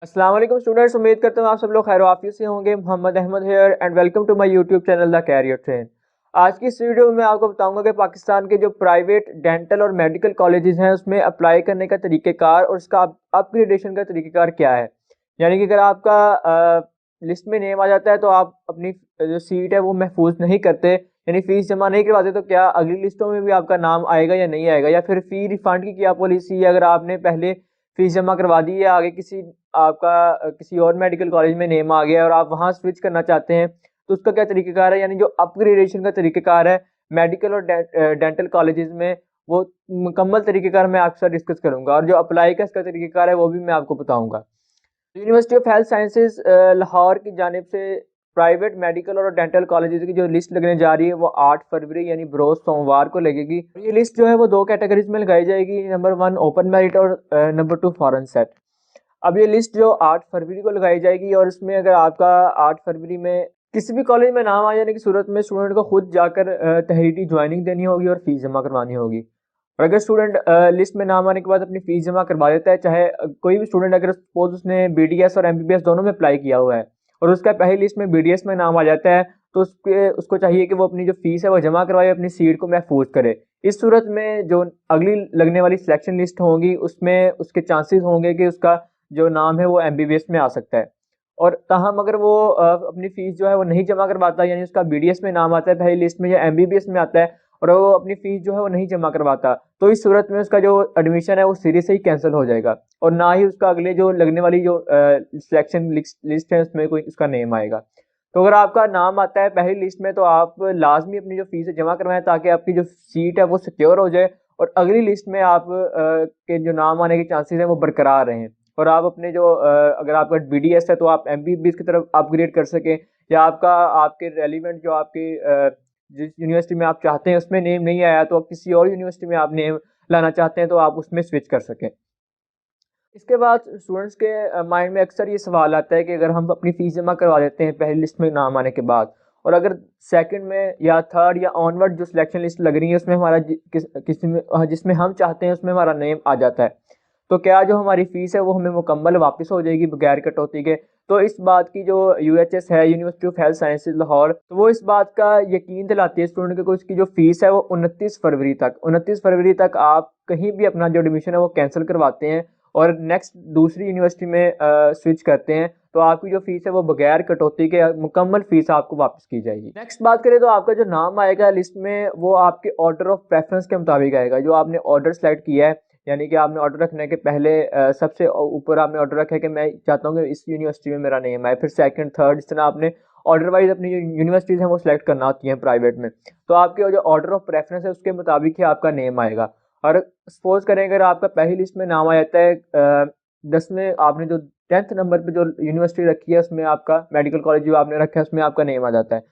अस्सलाम वालेकुम स्टूडेंट्स, उम्मीद करता हूँ आप सब लोग खैर वाफियत से होंगे। Mohammad Ahmad here and welcome to my YouTube channel the career train. आज की इस वीडियो में मैं आपको बताऊंगा कि पाकिस्तान के जो प्राइवेट डेंटल और मेडिकल कॉलेजेस हैं उसमें अप्लाई करने का तरीक़ेकार और उसका अपग्रेडेशन का तरीक़ेकार क्या है। यानी कि अगर आपका लिस्ट में नेम आ जाता है तो आप अपनी जो सीट है वो महफूज नहीं करते, यानी फ़ीस जमा नहीं करवाते, तो क्या अगली लिस्टों में भी आपका नाम आएगा या नहीं आएगा, या फिर फ़ी रिफ़ंड की क्या पॉलिसी है अगर आपने पहले फ़ीस जमा करवा दी है, आगे किसी आपका किसी और मेडिकल कॉलेज में नेम आ गया और आप वहाँ स्विच करना चाहते हैं, तो उसका क्या तरीक़ेकार है। यानी जो अपग्रेडेशन का तरीक़ेकार है मेडिकल और डेंटल कॉलेजेस में, वो मुकम्मल तरीक़ेकार मैं आपके साथ डिस्कस करूँगा, और जो अप्लाई का इसका तरीक़ेकार है वो भी मैं आपको बताऊँगा। University of health sciences Lahore की जानिब से प्राइवेट मेडिकल और डेंटल कॉलेजेस की जो लिस्ट लगने जा रही है वो 8 फरवरी यानी बरोज़ सोमवार को लगेगी। ये लिस्ट जो है वो दो कैटेगरीज में लगाई जाएगी, नंबर 1 ओपन मेरिट और नंबर 2 फॉरेन सेट। अब ये लिस्ट जो 8 फरवरी को लगाई जाएगी, और इसमें अगर आपका 8 फरवरी में किसी भी कॉलेज में नाम आ जाने की सूरत में स्टूडेंट को खुद जाकर तहरीरी ज्वाइनिंग देनी होगी और फीस जमा करवानी होगी। और अगर स्टूडेंट लिस्ट में नाम आने के बाद अपनी फीस जमा करवा देता है, चाहे कोई भी स्टूडेंट, अगर सपोज उसने बीडीएस और एमबीबीएस दोनों में अप्लाई किया हुआ है और उसका पहली लिस्ट में बीडीएस में नाम आ जाता है, तो उसको चाहिए कि वो अपनी जो फीस है वो जमा करवाए, अपनी सीट को महफूज करे। इस सूरत में जो अगली लगने वाली सिलेक्शन लिस्ट होगी उसमें उसके चांसेस होंगे कि उसका जो नाम है वो एमबीबीएस में आ सकता है। और ताहम अगर वो अपनी फीस जो है वो नहीं जमा करवाता, यानी उसका बीडीएस में नाम आता है पहली लिस्ट में या एमबीबीएस में आता है, और वो अपनी फीस जो है वो नहीं जमा करवाता, तो इस सूरत में उसका जो एडमिशन है वो सीरीज से ही कैंसिल हो जाएगा, और ना ही उसका अगले जो लगने वाली जो सिलेक्शन लिस्ट है उसमें कोई उसका नेम आएगा। तो अगर आपका नाम आता है पहली लिस्ट में तो आप लाजमी अपनी जो फीस है जमा करवाएं, ताकि आपकी जो सीट है वो सिक्योर हो जाए और अगली लिस्ट में आप के जो नाम आने के चांसेस हैं वो बरकरार रहें, और आप अपने जो अगर आपका बीडीएस है तो आप एमबीबीएस की तरफ अपग्रेड कर सकें, या आपका आपके रेलिवेंट जो आपके जिस यूनिवर्सिटी में आप चाहते हैं उसमें नेम नहीं आया तो आप किसी और यूनिवर्सिटी में आप नेम लाना चाहते हैं तो आप उसमें स्विच कर सकें। इसके बाद स्टूडेंट्स के माइंड में अक्सर ये सवाल आता है कि अगर हम अपनी फ़ीस जमा करवा देते हैं पहली लिस्ट में नाम आने के बाद, और अगर सेकंड में या थर्ड या ऑनवर्ड जो सिलेक्शन लिस्ट लग रही है उसमें हमारा किसी में जिसमें हम चाहते हैं उसमें हमारा नेम आ जाता है, तो क्या जो हमारी फ़ीस है वो हमें मुकम्मल वापस हो जाएगी बगैर कटौती के। तो इस बात की जो यूएचएस है, university of health sciences Lahore, तो वो इस बात का यकीन दिलाती है स्टूडेंट को उसकी जो फ़ीस है वो 29 फरवरी तक आप कहीं भी अपना जो एडमिशन है वो कैंसिल करवाते हैं और नेक्स्ट दूसरी यूनिवर्सिटी में स्विच करते हैं, तो आपकी जो फीस है वो बगैर कटौती के मुकम्मल फीस आपको वापस की जाएगी। नेक्स्ट बात करें तो आपका जो नाम आएगा लिस्ट में वो आपके ऑर्डर ऑफ प्रेफरेंस के मुताबिक आएगा, जो आपने ऑर्डर सेलेक्ट किया है। यानी कि आपने ऑर्डर रखने के पहले सबसे ऊपर आपने ऑर्डर रखा है कि मैं चाहता हूँ कि इस यूनिवर्सिटी में मेरा नेम आए, फिर सेकंड थर्ड, इस तरह आपने ऑर्डर वाइज अपनी जो यूनिवर्सिटीज़ हैं वो सिलेक्ट करना होती हैं प्राइवेट में, तो आपके जो ऑर्डर ऑफ प्रेफरेंस है उसके मुताबिक ही आपका नेम आएगा। और सपोज करें अगर आपका पहली लिस्ट में नाम आ जाता है 10 में, आपने जो 10th नंबर पे जो यूनिवर्सिटी रखी है उसमें आपका मेडिकल कॉलेज जो आपने रखा है उसमें आपका नेम आ जाता है,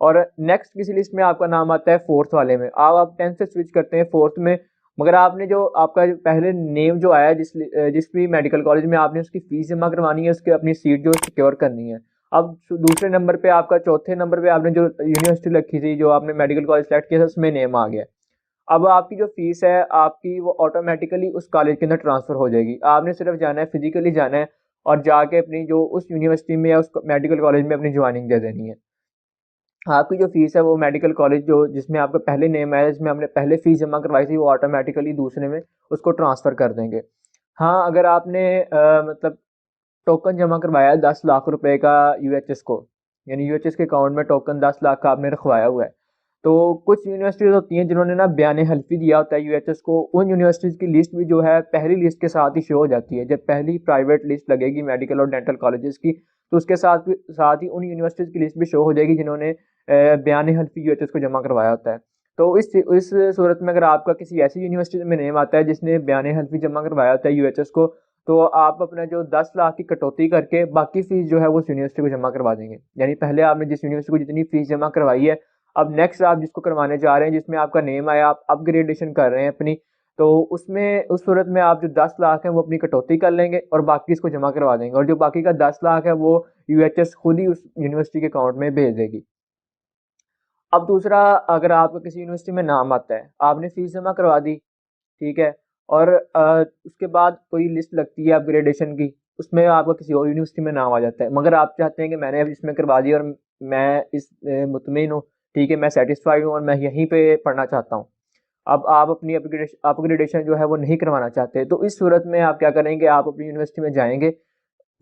और नेक्स्ट किसी लिस्ट में आपका नाम आता है फोर्थ वाले में, आप 10th से स्विच करते हैं फोर्थ में, मगर आपने जो आपका जो पहले नेम जो आया जिस भी मेडिकल कॉलेज में आपने उसकी फीस जमा करवानी है, उसकी अपनी सीट जो सिक्योर करनी है। अब दूसरे नंबर पे आपका चौथे नंबर पे आपने जो यूनिवर्सिटी रखी थी, जो आपने मेडिकल कॉलेज सेलेक्ट किया था उसमें नेम आ गया। अब आपकी जो फीस है आपकी वो ऑटोमेटिकली उस कॉलेज के अंदर ट्रांसफ़र हो जाएगी। आपने सिर्फ जाना है, फिजिकली जाना है और जाके अपनी जो उस यूनिवर्सिटी में या उस मेडिकल कॉलेज में अपनी ज्वाइनिंग दे देनी है। आपकी जो फीस है वो मेडिकल कॉलेज जो जिसमें आपका पहले नेम है, जिसमें हमने पहले फीस जमा करवाई थी, वो ऑटोमेटिकली दूसरे में उसको ट्रांसफ़र कर देंगे। हाँ, अगर आपने मतलब टोकन जमा करवाया है 10 लाख रुपए का यूएचएस को, यानी यूएचएस के अकाउंट में टोकन 10 लाख का आपने रखवाया हुआ है, तो कुछ यूनिवर्सिटीज़ होती हैं जिन्होंने ना बयान हल्फी दिया होता है यूएचएस को, उन यूनिवर्सिटीज़ की लिस्ट भी जो है पहली लिस्ट के साथ ही शो हो जाती है। जब पहली प्राइवेट लिस्ट लगेगी मेडिकल और डेंटल कॉलेजेस की, तो उसके साथ ही उन यूनिवर्सिटीज़ की लिस्ट भी शो हो जाएगी जिन्होंने बयान हल्फी यूएचएस को जमा करवाया होता है। तो इस सूरत में अगर आपका किसी ऐसी यूनिवर्सिटी में नेम आता है जिसने बयान हल्फी जमा करवाया होता है यूएचएस को, तो आप अपना जो 10 लाख की कटौती करके बाकी फीस जो है वो उस यूनिवर्सिटी को जमा करवा देंगे। यानी पहले आपने जिस यूनिवर्सिटी को जितनी फीस जमा करवाई है, अब नेक्स्ट आप जिसको करवाने जा रहे हैं, जिसमें आपका नेम आया, आप अपग्रेडेशन कर रहे हैं अपनी, तो उसमें उस सूरत में आप जो 10 लाख है वो अपनी कटौती कर लेंगे और बाकी इसको जमा करवा देंगे, और जो बाकी का 10 लाख है वो यूएचएस खुद ही उस यूनिवर्सिटी के अकाउंट में भेज देगी। अब दूसरा, अगर आपका किसी यूनिवर्सिटी में नाम आता है, आपने फीस जमा करवा दी, ठीक है, और उसके बाद कोई लिस्ट लगती है अपग्रेडेशन की, उसमें आपका किसी और यूनिवर्सिटी में नाम आ जाता है, मगर आप चाहते हैं कि मैंने अब इसमें करवा दिया और मैं इस मुतमईन हूँ, ठीक है, मैं सेटिस्फाइड हूँ और मैं यहीं पे पढ़ना चाहता हूँ। अब आप अपनी अपग्रेडेशन जो है वो नहीं करवाना चाहते, तो इस सूरत में आप क्या करेंगे, आप अपनी यूनिवर्सिटी में जाएंगे,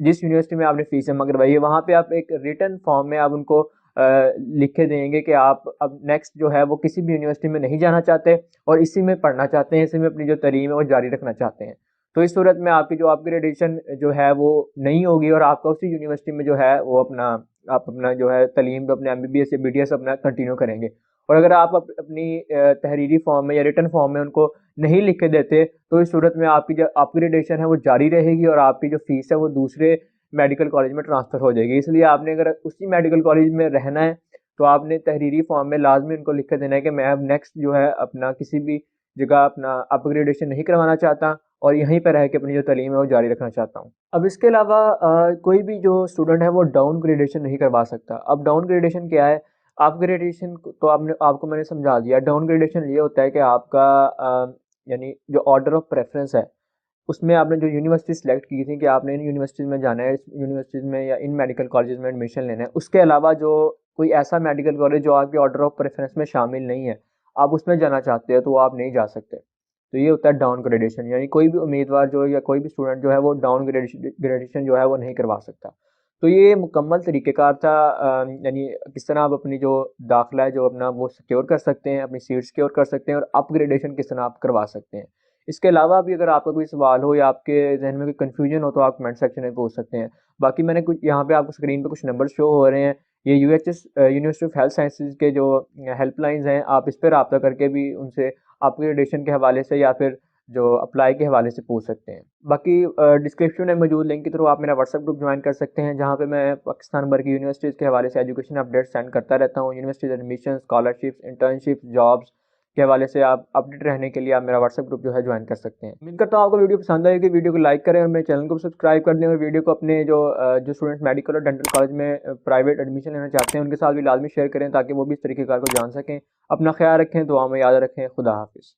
जिस यूनिवर्सिटी में आपने फीस जमा करवाई है, वहाँ पे आप एक रिटन फॉर्म में आप उनको लिख के देंगे कि आप अब नेक्स्ट जो है वो किसी भी यूनिवर्सिटी में नहीं जाना चाहते और इसी में पढ़ना चाहते हैं, इसी में अपनी जो तालीम है वो जारी रखना चाहते हैं। तो इस सूरत में आपकी जो अपग्रेडेशन जो है वो नहीं होगी और आपका उसी यूनिवर्सिटी में जो है वो आप अपना जो है तालीम अपने MBBS या BDS अपना कंटिन्यू करेंगे। और अगर आप अपनी तहरीरी फॉर्म में या रिटन फॉर्म में उनको नहीं लिख के देते, तो इस सूरत में आपकी जो अपग्रेडेशन है वो जारी रहेगी और आपकी जो फीस है वो दूसरे मेडिकल कॉलेज में ट्रांसफ़र हो जाएगी। इसलिए आपने अगर उसी मेडिकल कॉलेज में रहना है, तो आपने तहरीरी फॉर्म में लाजमी उनको लिख के देना है कि मैं अब नेक्स्ट जो है अपना किसी भी जगह अपना अपग्रेडेशन नहीं करवाना चाहता और यहीं पर रह के अपनी जो तालीम है वो जारी रखना चाहता हूँ। अब इसके अलावा कोई भी जो स्टूडेंट है वो डाउन ग्रेडेशन नहीं करवा सकता। अब डाउन ग्रेडेशन क्या है? अपग्रेडेशन तो आपको मैंने समझा दिया। डाउन ग्रेडेशन ये होता है कि आपका यानी जो ऑर्डर ऑफ प्रेफरेंस है, उसमें आपने जो यूनिवर्सिटी सेलेक्ट की थी कि आपने इन यूनिवर्सिटीज़ में जाना है, इस यूनिवर्सिटीज़ में या इन मेडिकल कॉलेजेस में एडमिशन लेना है, उसके अलावा जो कोई ऐसा मेडिकल कॉलेज जो आपके ऑर्डर ऑफ प्रेफरेंस में शामिल नहीं है, आप उसमें जाना चाहते हो तो वो आप नहीं जा सकते। तो ये होता है डाउन ग्रेडेशन, यानी कोई भी उम्मीदवार जो या कोई भी स्टूडेंट जो है वो डाउन ग्रेडेशन जो है वो नहीं करवा सकता। तो ये मुकम्मल तरीक़ेकार था, यानी किस तरह आप अपनी जो दाखिला है जो अपना वो सिक्योर कर सकते हैं, अपनी सीट सिक्योर कर सकते हैं और अपग्रेडेशन किस तरह आप करवा सकते हैं। इसके अलावा भी अगर आपका कोई सवाल हो या आपके ज़हन में कोई कन्फ्यूजन हो तो आप कमेंट सेक्शन में पूछ सकते हैं। बाकी मैंने कुछ यहाँ पे आपको स्क्रीन पे कुछ नंबर शो हो रहे हैं, ये UHS university of health sciences के जो हेल्पलाइंस हैं, आप इस पर रब्ता करके भी उनसे अपग्रेडेशन के हवाले से या फिर जो अप्लाई के हवाले से पूछ सकते हैं। बाकी डिस्क्रिप्शन में मौजूद लिंक के थ्रू आप मेरा व्हाट्सएप ग्रुप ज्वाइन कर सकते हैं, जहाँ पे मैं पाकिस्तान भर की यूनिवर्सिटीज़ के हवाले से एजुकेशन अपडेट्स सेंड करता रहता हूँ। Universities admission, scholarships, internships, jobs के हवाले से आप अपडेट रहने के लिए आप मेरा व्हाट्सएप ग्रुप जो है ज्वाइन कर सकते हैं। उम्मीद करता हूँ आपको वीडियो पसंद आएगी। वीडियो को लाइक करें और मेरे चैनल को सब्सक्राइब कर दें और वीडियो को अपने जो स्टूडेंट्स मेडिकल और डेंटल कॉलेज में प्राइवेट एडमिशन लेना चाहते हैं उनके साथ भी लाजमी शेयर करें ताकि वो भी इस तरीक़ेकार को जान सकें। अपना ख्याल रखें, दुआ में याद रखें। खुदा हाफिज़।